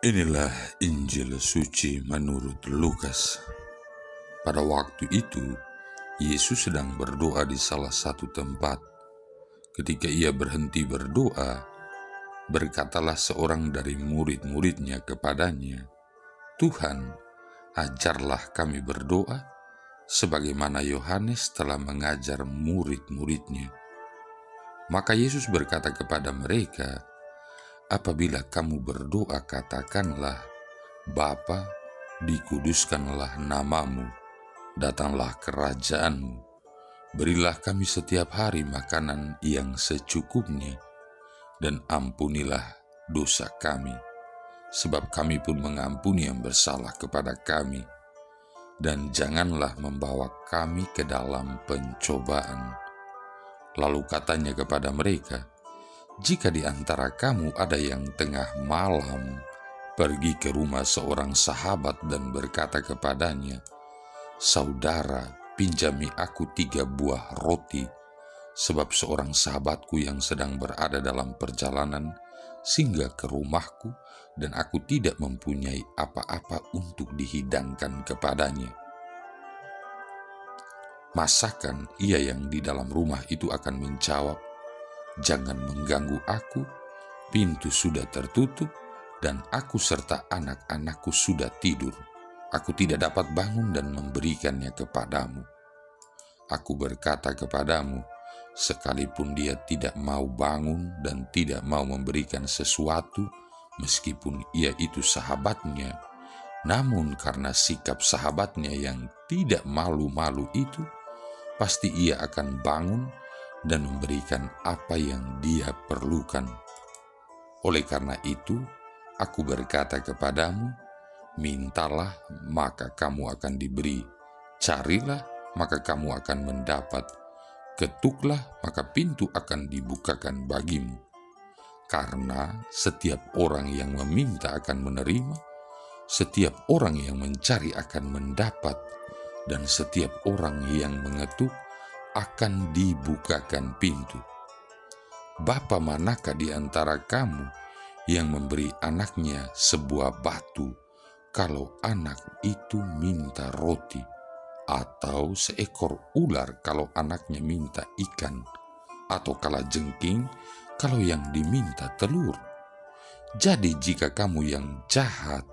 Inilah Injil suci menurut Lukas. Pada waktu itu, Yesus sedang berdoa di salah satu tempat. Ketika ia berhenti berdoa, berkatalah seorang dari murid-muridnya kepadanya, "Tuhan, ajarlah kami berdoa, sebagaimana Yohanes telah mengajar murid-muridnya." Maka Yesus berkata kepada mereka, "Apabila kamu berdoa, katakanlah, Bapa, dikuduskanlah namamu, datanglah kerajaanmu, berilah kami setiap hari makanan yang secukupnya, dan ampunilah dosa kami, sebab kami pun mengampuni yang bersalah kepada kami, dan janganlah membawa kami ke dalam pencobaan." Lalu katanya kepada mereka, "Jika di antara kamu ada yang tengah malam pergi ke rumah seorang sahabat dan berkata kepadanya, 'Saudara, pinjami aku 3 buah roti, sebab seorang sahabatku yang sedang berada dalam perjalanan singgah ke rumahku dan aku tidak mempunyai apa-apa untuk dihidangkan kepadanya.' Masakan ia yang di dalam rumah itu akan menjawab, 'Jangan mengganggu aku, pintu sudah tertutup dan aku serta anak-anakku sudah tidur. Aku tidak dapat bangun dan memberikannya kepadamu.' Aku berkata kepadamu, sekalipun dia tidak mau bangun dan tidak mau memberikan sesuatu, meskipun ia itu sahabatnya, namun karena sikap sahabatnya yang tidak malu-malu itu, pasti ia akan bangun dan memberikan apa yang dia perlukan. Oleh karena itu, aku berkata kepadamu, mintalah maka kamu akan diberi, carilah maka kamu akan mendapat, ketuklah maka pintu akan dibukakan bagimu. Karena setiap orang yang meminta akan menerima, setiap orang yang mencari akan mendapat, dan setiap orang yang mengetuk akan dibukakan pintu. Bapa manakah di antara kamu yang memberi anaknya sebuah batu kalau anak itu minta roti, atau seekor ular kalau anaknya minta ikan, atau kalajengking kalau yang diminta telur? Jadi jika kamu yang jahat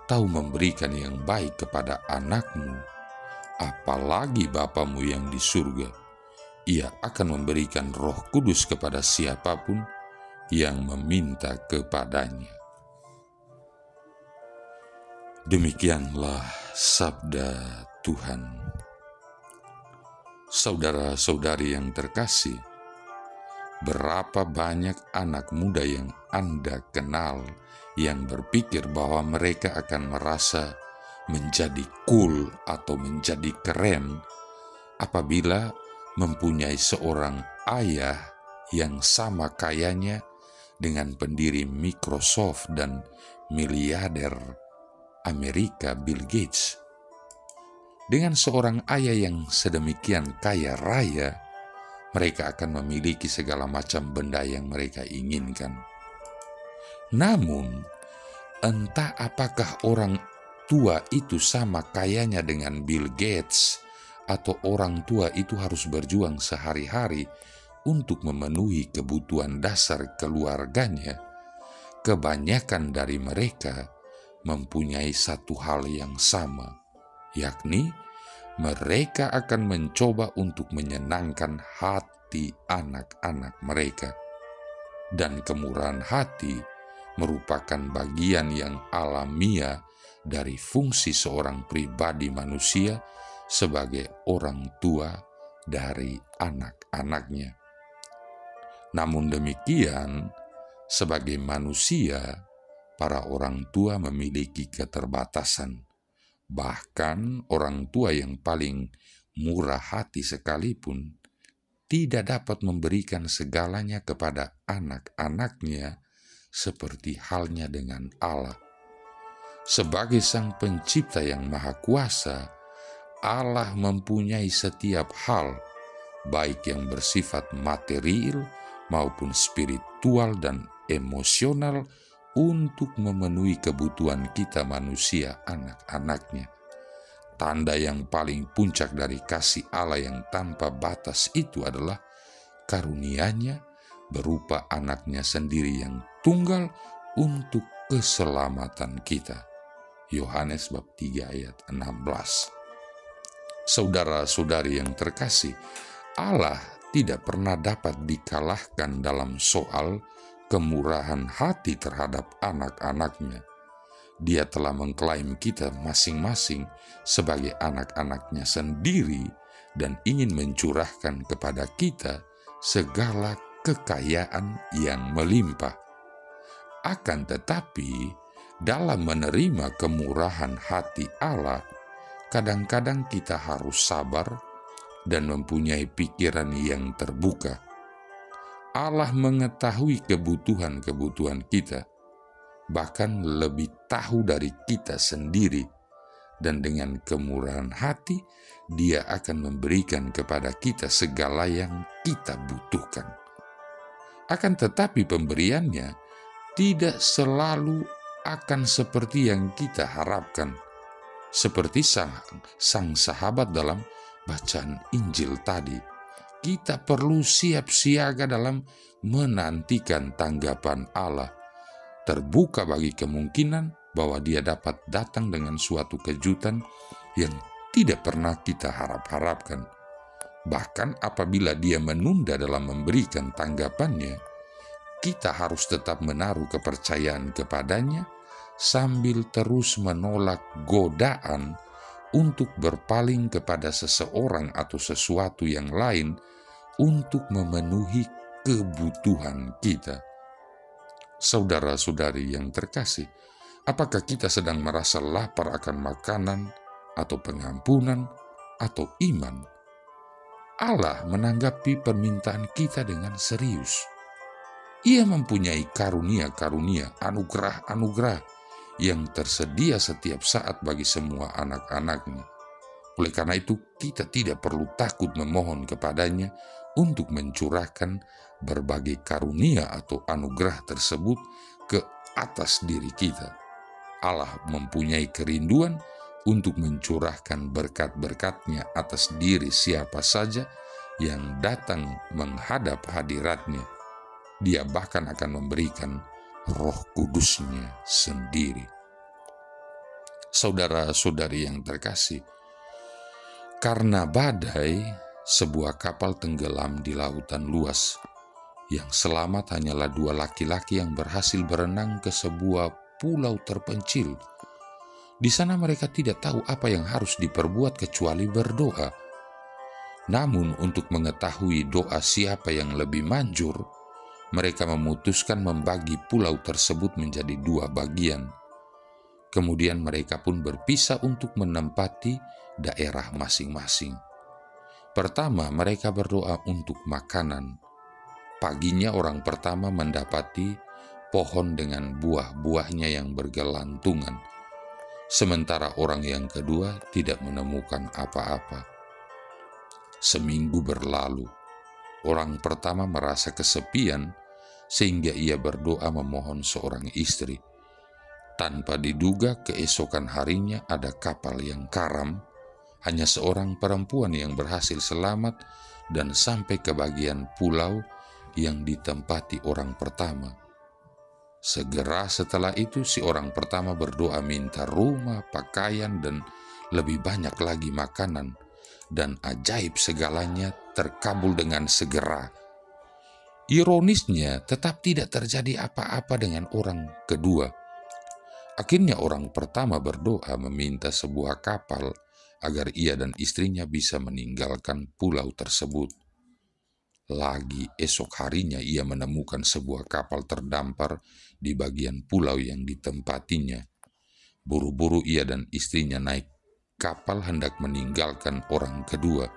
tahu memberikan yang baik kepada anakmu, apalagi Bapamu yang di surga, ia akan memberikan Roh Kudus kepada siapapun yang meminta kepadanya." Demikianlah sabda Tuhan. Saudara-saudari yang terkasih, berapa banyak anak muda yang Anda kenal yang berpikir bahwa mereka akan merasa menjadi cool atau menjadi keren apabila mempunyai seorang ayah yang sama kayanya dengan pendiri Microsoft dan miliarder Amerika Bill Gates. Dengan seorang ayah yang sedemikian kaya raya, mereka akan memiliki segala macam benda yang mereka inginkan. Namun, entah apakah orang tua itu sama kayanya dengan Bill Gates, atau orang tua itu harus berjuang sehari-hari untuk memenuhi kebutuhan dasar keluarganya, kebanyakan dari mereka mempunyai satu hal yang sama, yakni mereka akan mencoba untuk menyenangkan hati anak-anak mereka. Dan kemurahan hati merupakan bagian yang alamiah dari fungsi seorang pribadi manusia sebagai orang tua dari anak-anaknya. Namun demikian, sebagai manusia, para orang tua memiliki keterbatasan. Bahkan orang tua yang paling murah hati sekalipun tidak dapat memberikan segalanya kepada anak-anaknya seperti halnya dengan Allah. Sebagai Sang Pencipta yang Maha Kuasa, Allah mempunyai setiap hal, baik yang bersifat material maupun spiritual dan emosional, untuk memenuhi kebutuhan kita manusia anak-anaknya. Tanda yang paling puncak dari kasih Allah yang tanpa batas itu adalah karunia-Nya berupa anaknya sendiri yang tunggal untuk keselamatan kita. Yohanes bab 3 ayat 16. Saudara-saudari yang terkasih, Allah tidak pernah dapat dikalahkan dalam soal kemurahan hati terhadap anak-anaknya. Dia telah mengklaim kita masing-masing sebagai anak-anaknya sendiri dan ingin mencurahkan kepada kita segala kekayaan yang melimpah. Akan tetapi, dalam menerima kemurahan hati Allah, kadang-kadang kita harus sabar dan mempunyai pikiran yang terbuka. Allah mengetahui kebutuhan-kebutuhan kita, bahkan lebih tahu dari kita sendiri, dan dengan kemurahan hati, Dia akan memberikan kepada kita segala yang kita butuhkan. Akan tetapi pemberiannya tidak selalu akan seperti yang kita harapkan, seperti sang sahabat dalam bacaan Injil tadi. Kita perlu siap siaga dalam menantikan tanggapan Allah, terbuka bagi kemungkinan bahwa Dia dapat datang dengan suatu kejutan yang tidak pernah kita harap-harapkan. Bahkan apabila Dia menunda dalam memberikan tanggapannya, kita harus tetap menaruh kepercayaan kepadanya sambil terus menolak godaan untuk berpaling kepada seseorang atau sesuatu yang lain untuk memenuhi kebutuhan kita. Saudara-saudari yang terkasih, apakah kita sedang merasa lapar akan makanan atau pengampunan atau iman? Allah menanggapi permintaan kita dengan serius. Ia mempunyai karunia-karunia, anugerah-anugerah yang tersedia setiap saat bagi semua anak-anaknya. Oleh karena itu, kita tidak perlu takut memohon kepadanya untuk mencurahkan berbagai karunia atau anugerah tersebut ke atas diri kita. Allah mempunyai kerinduan untuk mencurahkan berkat-berkat-Nya atas diri siapa saja yang datang menghadap hadirat-Nya. Dia bahkan akan memberikan Roh Kudus-Nya sendiri. Saudara-saudari yang terkasih, karena badai, sebuah kapal tenggelam di lautan luas. Yang selamat hanyalah 2 laki-laki yang berhasil berenang ke sebuah pulau terpencil. Di sana mereka tidak tahu apa yang harus diperbuat kecuali berdoa. Namun untuk mengetahui doa siapa yang lebih manjur, mereka memutuskan membagi pulau tersebut menjadi 2 bagian. Kemudian mereka pun berpisah untuk menempati daerah masing-masing. Pertama, mereka berdoa untuk makanan. Paginya orang pertama mendapati pohon dengan buah-buahnya yang bergelantungan, sementara orang yang kedua tidak menemukan apa-apa. Seminggu berlalu, orang pertama merasa kesepian sehingga ia berdoa memohon seorang istri. Tanpa diduga keesokan harinya ada kapal yang karam, hanya seorang perempuan yang berhasil selamat dan sampai ke bagian pulau yang ditempati orang pertama. Segera setelah itu si orang pertama berdoa minta rumah, pakaian, dan lebih banyak lagi makanan, dan ajaib segalanya terkabul dengan segera. Ironisnya, tetap tidak terjadi apa-apa dengan orang kedua. Akhirnya orang pertama berdoa meminta sebuah kapal agar ia dan istrinya bisa meninggalkan pulau tersebut. Lagi esok harinya ia menemukan sebuah kapal terdampar di bagian pulau yang ditempatinya. Buru-buru ia dan istrinya naik kapal hendak meninggalkan orang kedua.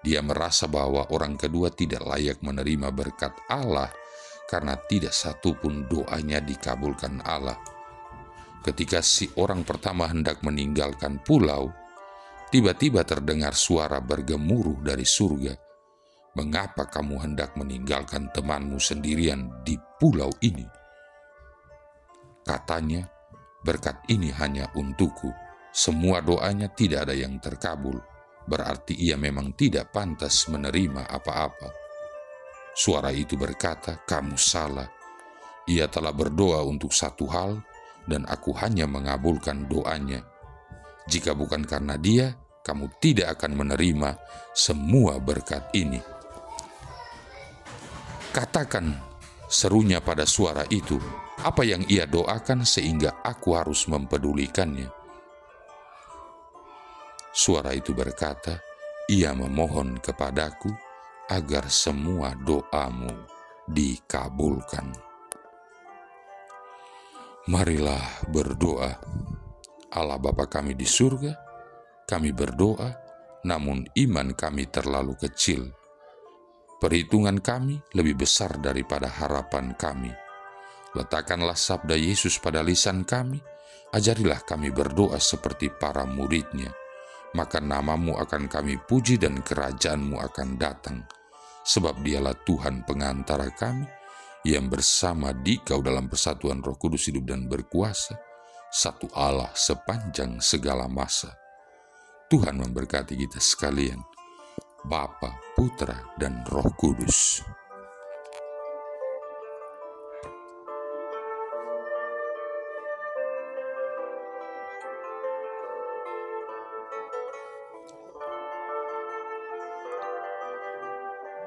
Dia merasa bahwa orang kedua tidak layak menerima berkat Allah karena tidak satupun doanya dikabulkan Allah. Ketika si orang pertama hendak meninggalkan pulau, tiba-tiba terdengar suara bergemuruh dari surga. Mengapa kamu hendak meninggalkan temanmu sendirian di pulau ini? Katanya, berkat ini hanya untukku. Semua doanya tidak ada yang terkabul. Berarti ia memang tidak pantas menerima apa-apa. Suara itu berkata, kamu salah. Ia telah berdoa untuk satu hal, dan aku hanya mengabulkan doanya. Jika bukan karena dia, kamu tidak akan menerima semua berkat ini. Katakan, serunya pada suara itu, apa yang ia doakan sehingga aku harus mempedulikannya. Suara itu berkata, ia memohon kepadaku agar semua doamu dikabulkan. Marilah berdoa. Allah Bapa kami di surga, kami berdoa, namun iman kami terlalu kecil. Perhitungan kami lebih besar daripada harapan kami. Letakkanlah sabda Yesus pada lisan kami, ajarilah kami berdoa seperti para muridnya. Maka namamu akan kami puji dan kerajaanmu akan datang. Sebab dialah Tuhan pengantara kami, yang bersama dikau dalam persatuan Roh Kudus hidup dan berkuasa, satu Allah sepanjang segala masa. Tuhan memberkati kita sekalian, Bapa, Putra, dan Roh Kudus.